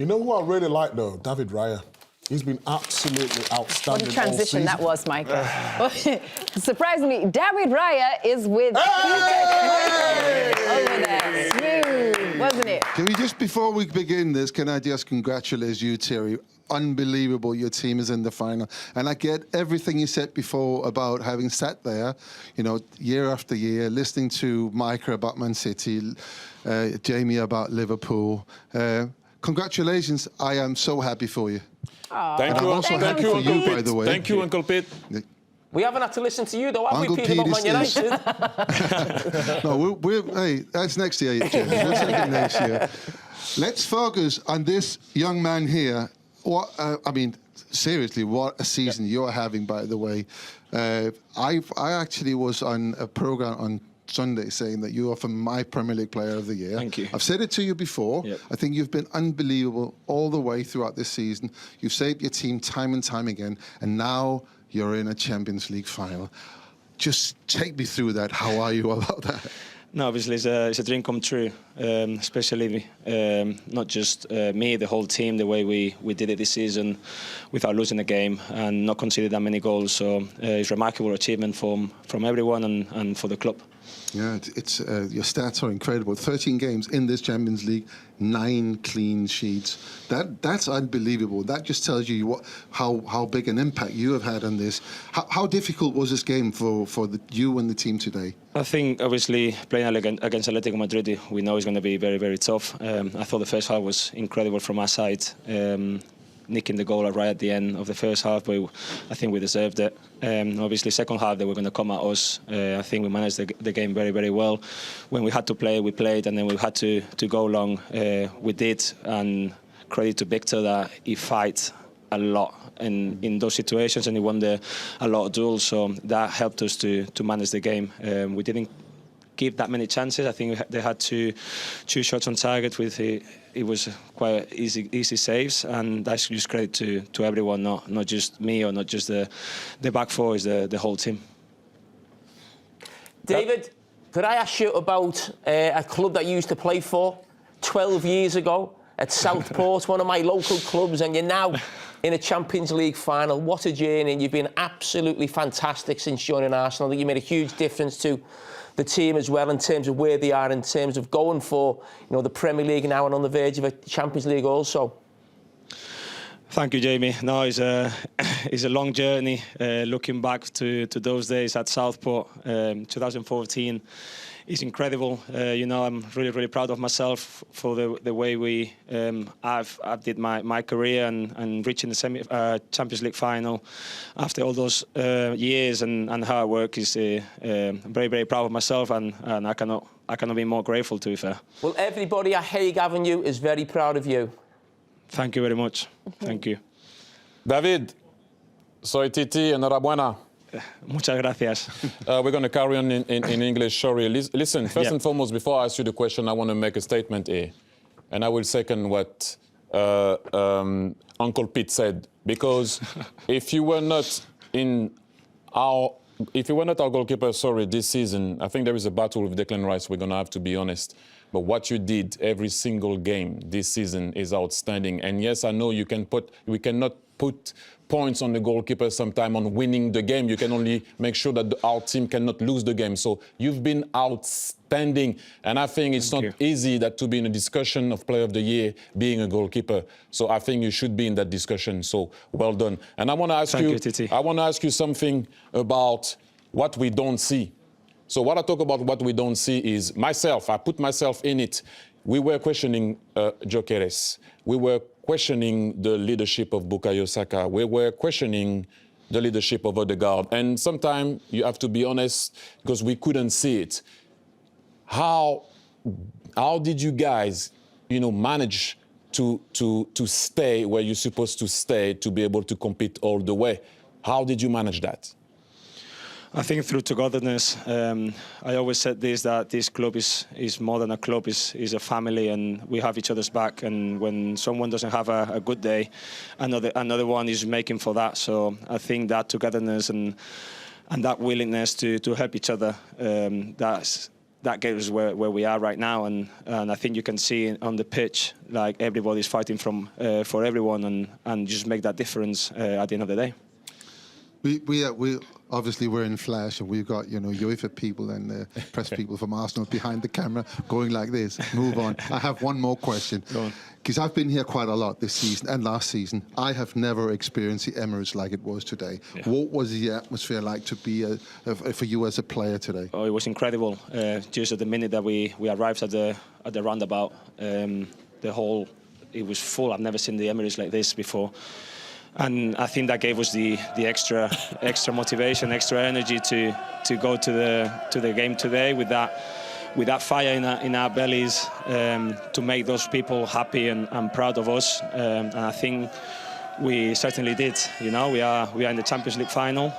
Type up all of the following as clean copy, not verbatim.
You know who I really like, though? David Raya. He's been absolutely outstanding. What a transition that was, Michael. Surprisingly, David Raya is with over there. Smooth, wasn't it? Can we just, before we begin this, can I just congratulate you, Thierry? Unbelievable, your team is in the final. And I get everything you said before about having sat there, you know, year after year, listening to Micah about Man City, Jamie about Liverpool. Congratulations, I am so happy for you. Thank you, Uncle Pete. By the way. Thank you, Uncle Pete. We haven't had to listen to you, though, have Uncle we, Pete, about Man United? No, hey, that's next year, James. We'll take it next year. Let's focus on this young man here. What, I mean, seriously, what a season you're having, by the way. I actually was on a program on Sunday saying that you are for my Premier League Player of the Year. Thank you. I've said it to you before. Yep. I think you've been unbelievable all the way throughout this season. You've saved your team time and time again, and now you're in a Champions League final. Just take me through that. How are you about that? No, obviously it's a dream come true, especially not just me, the whole team, the way we did it this season without losing a game and not conceding that many goals. So it's a remarkable achievement from everyone and for the club. Yeah, it's your stats are incredible. 13 games in this Champions League, 9 clean sheets. That's unbelievable. That just tells you how big an impact you have had on this. How difficult was this game for you and the team today? I think obviously playing against Atletico Madrid, we know it's going to be very, very tough. I thought the first half was incredible from our side. Nicking the goal right at the end of the first half, but I think we deserved it. Obviously, second half they were going to come at us. I think we managed the game very, very well. When we had to play, we played, and then we had to go long. We did, and credit to Victor that he fights a lot in those situations, and he won a lot of duels. So that helped us to manage the game. We didn't give that many chances. I think they had two shots on target with it was quite easy saves, and that's just credit to everyone, not just me or not just the back four, is the whole team. David, could I ask you about a club that you used to play for 12 years ago at Southport, one of my local clubs, and you're now in a Champions League final. What a journey, and you've been absolutely fantastic since joining Arsenal. I think you made a huge difference to the team as well in terms of where they are, in terms of going for, you know, the Premier League now and on the verge of a Champions League also. Thank you, Jamie. No, it's a long journey. Looking back to those days at Southport, 2014, is incredible. You know, I'm really proud of myself for the way I've did my career and reaching the Champions League final after all those years and hard work. Is very proud of myself, and I cannot be more grateful, to be fair. Well, everybody at Hague Avenue is very proud of you. Thank you very much. Thank you. David, soy Titi, enhorabuena. Muchas gracias. We're going to carry on in English. Sorry. Listen, first and foremost, before I ask you the question, I want to make a statement here. And I will second what Uncle Pete said. Because if you were not our goalkeeper, this season, I think there is a battle with Declan Rice. We're going to have to be honest. But what you did every single game this season is outstanding. And yes, I know we cannot put points on the goalkeeper sometime on winning the game. You can only make sure that our team cannot lose the game. So you've been outstanding. And I think it's not easy to be in a discussion of Player of the Year being a goalkeeper. So I think you should be in that discussion. So well done. And I want to ask I want to ask you something about what we don't see. So what I talk about what we don't see is myself. I put myself in it. We were questioning Gyökeres. We were questioning the leadership of Bukayo Saka. We were questioning the leadership of Odegaard. And sometimes you have to be honest because we couldn't see it. How did you guys, manage to stay where you're supposed to stay to be able to compete all the way? How did you manage that? I think through togetherness. I always said that this club is more than a club, is a family, and we have each other's back. And when someone doesn't have a good day, another one is making for that. So I think that togetherness and that willingness to help each other, that gets us where we are right now, and I think you can see on the pitch, like, everybody's fighting for everyone, and just make that difference at the end of the day. We obviously we're in flash, and we've got UEFA people and press people from Arsenal behind the camera going like this. Move on. I have one more question, because I've been here quite a lot this season and last season. I have never experienced the Emirates like it was today. Yeah. What was the atmosphere like to be for you as a player today? Oh, it was incredible. Just at the minute that we arrived at the roundabout, it was full. I've never seen the Emirates like this before. And I think that gave us the extra motivation, extra energy to go to the game today with that fire in our bellies, to make those people happy and proud of us. And I think we certainly did. We are in the Champions League final.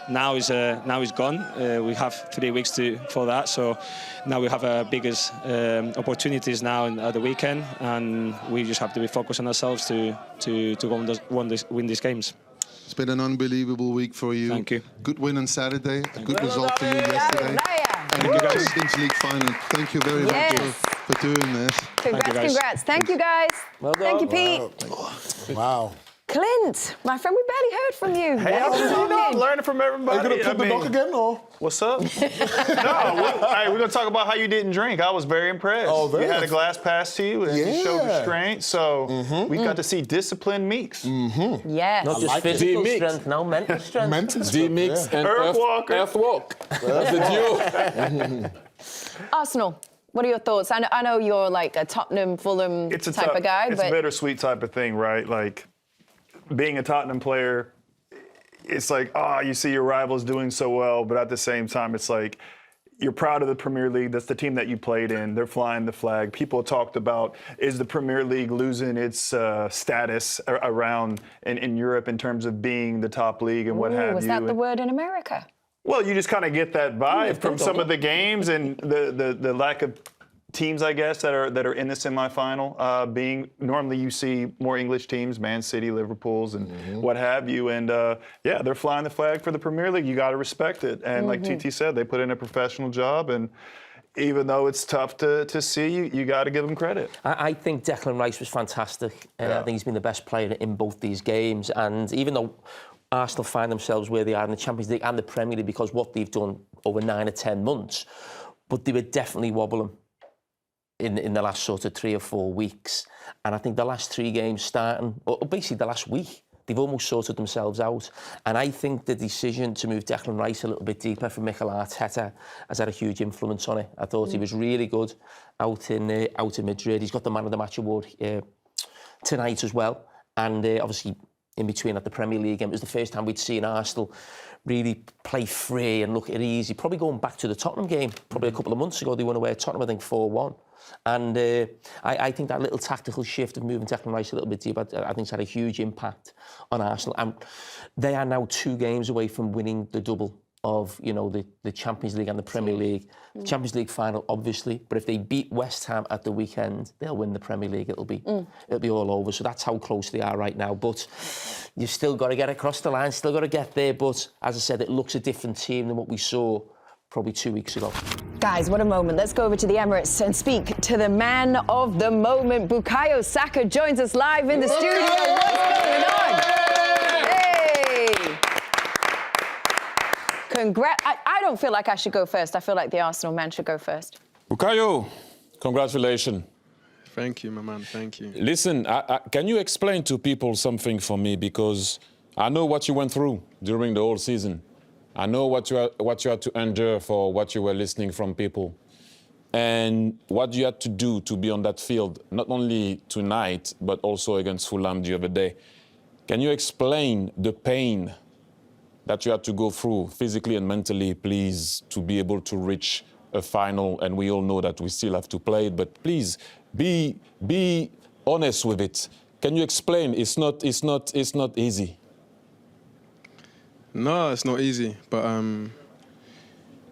Now is gone. We have 3 weeks for that. So now we have our biggest opportunities now at the weekend, and we just have to be focused on ourselves to go win these games. It's been an unbelievable week for you. Thank you. Good win on Saturday. A good result for you yesterday. And you guys, Champions League final. Thank you very much for doing this. Congrats. Thank you, guys. Well done. Thank you, Pete. Wow. Clint, my friend, we barely heard from you. Hey, I'm learning from everybody. Are you going to put the doc again, or? What's up? We're going to talk about how you didn't drink. I was very impressed. Oh, very You had a glass passed to you, and you showed restraint. So we got to see disciplined Meeks. Yes. Not just physical strength, no, mental strength. Mental strength. D-Mix and Earthwalk. That's the duo. Arsenal, what are your thoughts? I know you're like a Tottenham, Fulham type of guy, it's but a bittersweet type of thing, right? Like, being a Tottenham player, it's like, you see your rivals doing so well, but at the same time, it's like, you're proud of the Premier League. That's the team that you played in. They're flying the flag. People talked about, is the Premier League losing its status around in Europe in terms of being the top league and what have you? Was that the word in America? Well, you just kind of get that vibe from some of the games and the lack of teams, I guess, that are in the semifinal. Being normally you see more English teams, Man City, Liverpool's, and what have you. And they're flying the flag for the Premier League. You got to respect it. And like TT said, they put in a professional job. And even though it's tough to see, you got to give them credit. I think Declan Rice was fantastic. I think he's been the best player in both these games. And even though Arsenal find themselves where they are in the Champions League and the Premier League because what they've done over 9 or 10 months, but they were definitely wobbling in the last sort of 3 or 4 weeks. And I think the last 3 games starting, or basically the last week, they've almost sorted themselves out. And I think the decision to move Declan Rice a little bit deeper from Mikel Arteta has had a huge influence on it. I thought he was really good out in Madrid. He's got the Man of the Match award tonight as well. And obviously, in between at the Premier League, and it was the first time we'd seen Arsenal really play free and look at it easy. Probably going back to the Tottenham game, probably a couple of months ago, they went away at Tottenham, I think 4-1. And I think that little tactical shift of moving Declan Rice a little bit deeper, I think it's had a huge impact on Arsenal. And they are now 2 games away from winning the double of, the Champions League and the Premier League. Champions League final, obviously, but if they beat West Ham at the weekend, they'll win the Premier League. It'll be all over. So that's how close they are right now. But you've still got to get across the line, still got to get there. But as I said, it looks a different team than what we saw probably 2 weeks ago. Guys, what a moment. Let's go over to the Emirates and speak to the man of the moment. Bukayo Saka joins us live in the studio. What's going on? Hey! Congrats. I don't feel like I should go first. I feel like the Arsenal man should go first. Bukayo, congratulations. Thank you, my man. Thank you. Listen, can you explain to people something for me? Because I know what you went through during the whole season. I know what you had to endure for what you were listening from people. And what you had to do to be on that field, not only tonight, but also against Fulham the other day. Can you explain the pain that you had to go through physically and mentally, please, to be able to reach a final? And we all know that we still have to play it, but please be honest with it. Can you explain? It's not easy. No, it's not easy. But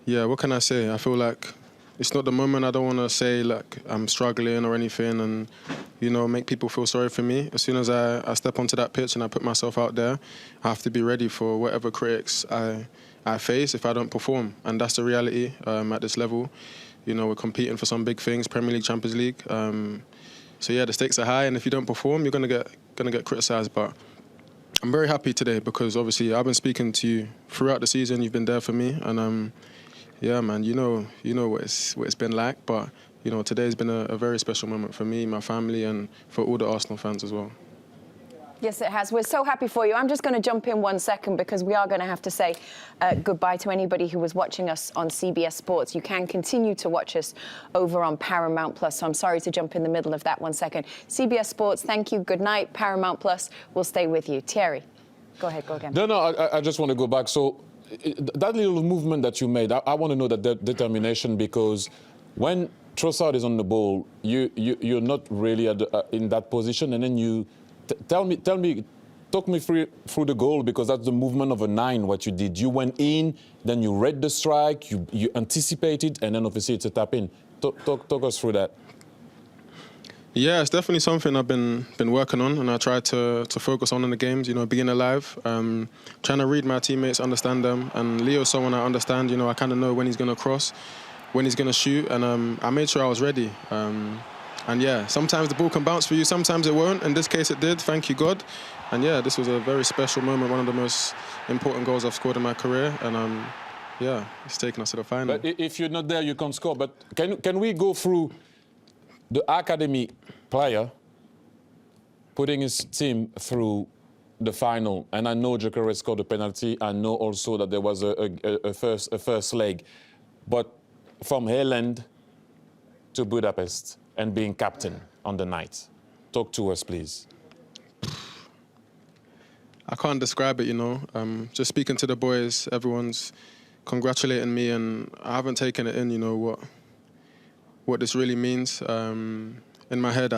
what can I say? I feel like it's not the moment. I don't want to say like I'm struggling or anything and, make people feel sorry for me. As soon as I step onto that pitch and I put myself out there, I have to be ready for whatever critics I face if I don't perform. And that's the reality at this level. You know, we're competing for some big things, Premier League, Champions League. So yeah, the stakes are high, and if you don't perform, you're gonna get criticised. But I'm very happy today because obviously I've been speaking to you throughout the season. You've been there for me, and yeah, man, you know what it's been like. But you know, today's been a very special moment for me, my family, and for all the Arsenal fans as well. Yes, it has. We're so happy for you. I'm just going to jump in 1 second because we are going to have to say goodbye to anybody who was watching us on CBS Sports. You can continue to watch us over on Paramount Plus. So I'm sorry to jump in the middle of that 1 second. CBS Sports, thank you. Good night. Paramount Plus will stay with you. Thierry, go ahead. Go again. No, I just want to go back. So that little movement that you made, I want to know that determination, because when Trossard is on the ball, you're not really in that position, and then you talk me through the goal, because that's the movement of a 9. What you did, you went in, then you read the strike, you anticipated, and then obviously it's a tap in. Talk us through that. Yeah, it's definitely something I've been working on, and I try to focus on in the games. You know, being alive, trying to read my teammates, understand them, and Leo's someone I understand. You know, I kind of know when he's going to cross, when he's going to shoot, and I made sure I was ready. And yeah, sometimes the ball can bounce for you, sometimes it won't. In this case, it did. Thank you, God. And yeah, this was a very special moment, one of the most important goals I've scored in my career. And yeah, it's taken us to the final. But if you're not there, you can't score. But can we go through the academy player putting his team through the final? And I know Gyökeres scored a penalty. I know also that there was a first leg. But from Haaland to Budapest and being captain on the night. Talk to us, please. I can't describe it, you know. Just speaking to the boys, everyone's congratulating me, and I haven't taken it in, you know, what this really means. In my head,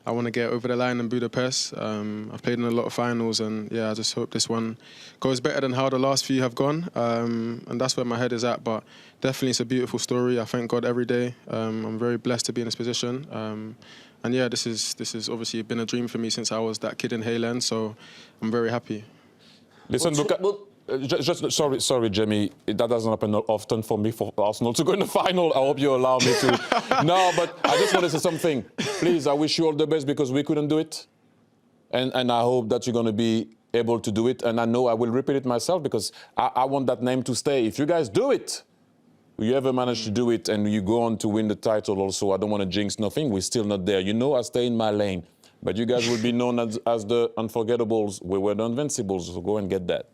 I want to get over the line in Budapest. I've played in a lot of finals, and yeah, I just hope this one goes better than how the last few have gone. And that's where my head is at. But definitely, it's a beautiful story. I thank God every day. I'm very blessed to be in this position. And yeah, this is obviously been a dream for me since I was that kid in Haaland. So I'm very happy. Listen, sorry, Jamie. That doesn't happen often for me, for Arsenal to go in the final. I hope you allow me to. No, but I just want to say something. Please, I wish you all the best, because we couldn't do it. And I hope that you're going to be able to do it. And I know I will repeat it myself, because I want that name to stay. If you guys do it, you ever manage to do it, and you go on to win the title also, I don't want to jinx nothing. We're still not there. You know, I stay in my lane. But you guys will be known as the unforgettables. We were the invincibles, so go and get that.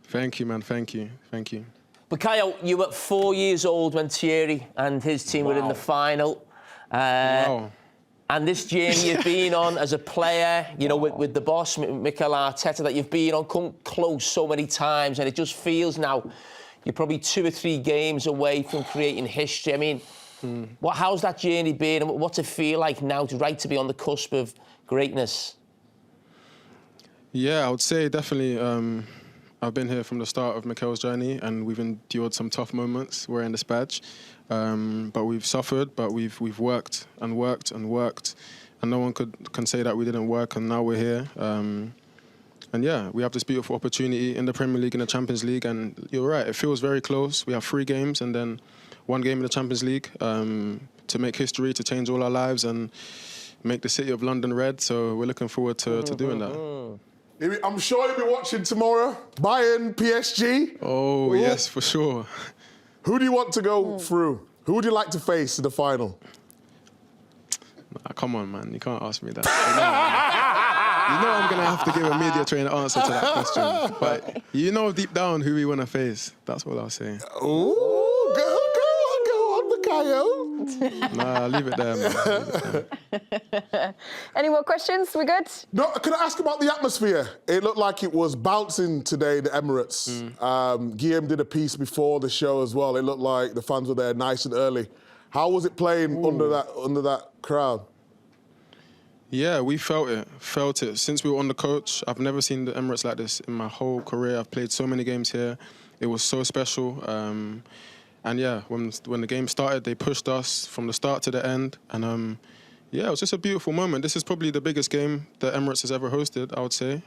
Thank you, man. Thank you. Thank you. Bukayo, you were 4 years old when Thierry and his team were in the final. Wow. And this journey you've been on as a player, you know, with the boss, Mikel Arteta, that you've been on, come close so many times, and it just feels now you're probably 2 or 3 games away from creating history. I mean, how's that journey been, and what's it feel like now to be on the cusp of greatness? Yeah, I would say definitely I've been here from the start of Mikel's journey, and we've endured some tough moments wearing this badge. But we've suffered, but we've worked and worked and worked, and no one can say that we didn't work, and now we're here. And yeah, we have this beautiful opportunity in the Premier League and the Champions League, and you're right, it feels very close. We have 3 games and then 1 game in the Champions League to make history, to change all our lives and make the city of London red. So we're looking forward to doing that. I'm sure you'll be watching tomorrow. Bayern, PSG. Oh, yes, for sure. Who do you want to go through? Who would you like to face in the final? Nah, come on, man. You can't ask me that. You know I'm going to have to give a media trained answer to that question. But you know deep down who we want to face. That's what I'll say. Ooh, go on, Bukayo. Nah, leave it there, man. Any more questions? We good? No, can I ask about the atmosphere? It looked like it was bouncing today, the Emirates. Guillaume did a piece before the show as well. It looked like the fans were there nice and early. How was it playing under that crowd? Yeah, we felt it. Since we were on the coach, I've never seen the Emirates like this in my whole career. I've played so many games here. It was so special. And yeah, when the game started, they pushed us from the start to the end. And yeah, it was just a beautiful moment. This is probably the biggest game that Emirates has ever hosted, I would say.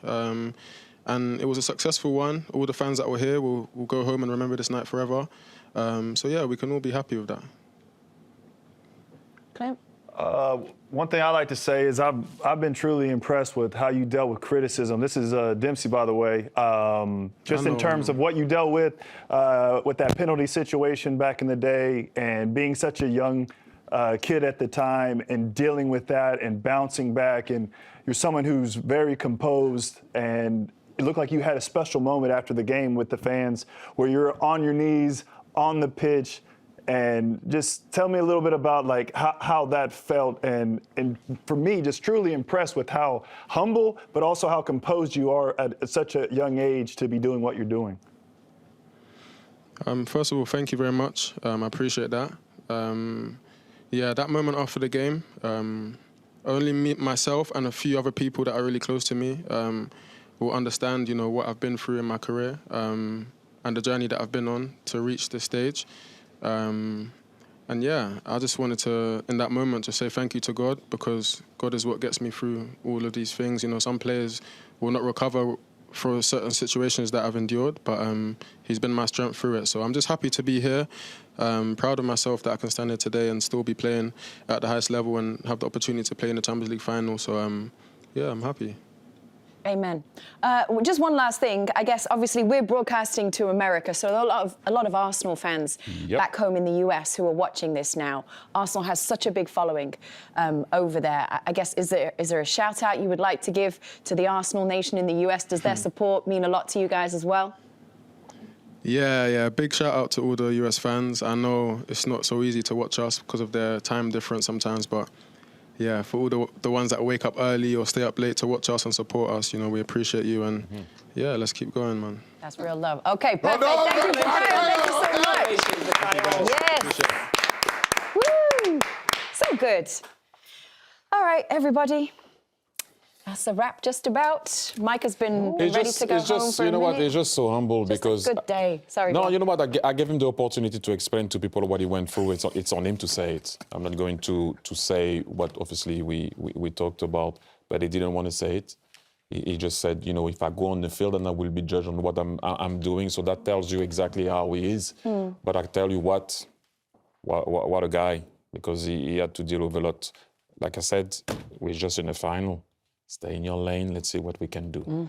And it was a successful one. All the fans that were here will go home and remember this night forever. So yeah, we can all be happy with that. Clint? One thing I like to say is I've been truly impressed with how you dealt with criticism. This is Dempsey, by the way. Just in terms of what you dealt with that penalty situation back in the day, and being such a young kid at the time, and dealing with that and bouncing back. And you're someone who's very composed, and it looked like you had a special moment after the game with the fans where you're on your knees on the pitch. And just tell me a little bit about like how that felt, and for me, just truly impressed with how humble, but also how composed you are at such a young age to be doing what you're doing. First of all, thank you very much. I appreciate that. Yeah, that moment after the game, only me, myself, and a few other people that are really close to me will understand, you know, what I've been through in my career and the journey that I've been on to reach this stage. And yeah, I just wanted to, in that moment, just say thank you to God, because God is what gets me through all of these things. You know, some players will not recover for certain situations that I've endured, but he's been my strength through it. So I'm just happy to be here, proud of myself that I can stand here today and still be playing at the highest level and have the opportunity to play in the Champions League final. So yeah, I'm happy. Amen. Just one last thing. I guess obviously we're broadcasting to America, so a lot of Arsenal fans back home in the US who are watching this now. Arsenal has such a big following over there. I guess is there a shout out you would like to give to the Arsenal nation in the US? Does their support mean a lot to you guys as well? Yeah. Big shout out to all the US fans. I know it's not so easy to watch us because of their time difference sometimes, but yeah, for all the ones that wake up early or stay up late to watch us and support us, you know, we appreciate you, and yeah, let's keep going, man. That's real love. Okay, perfect. Thank you, thank you so much. Yes. Woo! So good. All right, everybody. That's a wrap just about. Mike has been ready to go home for a minute. You know what, he's just so humble because... a good day. Sorry. No, you know what, I gave him the opportunity to explain to people what he went through. It's on him to say it. I'm not going to say what obviously we talked about, but he didn't want to say it. He just said, you know, if I go on the field, then I will be judged on what I'm doing. So that tells you exactly how he is. But I tell you what a guy, because he had to deal with a lot. Like I said, we're just in the final. Stay in your lane. Let's see what we can do.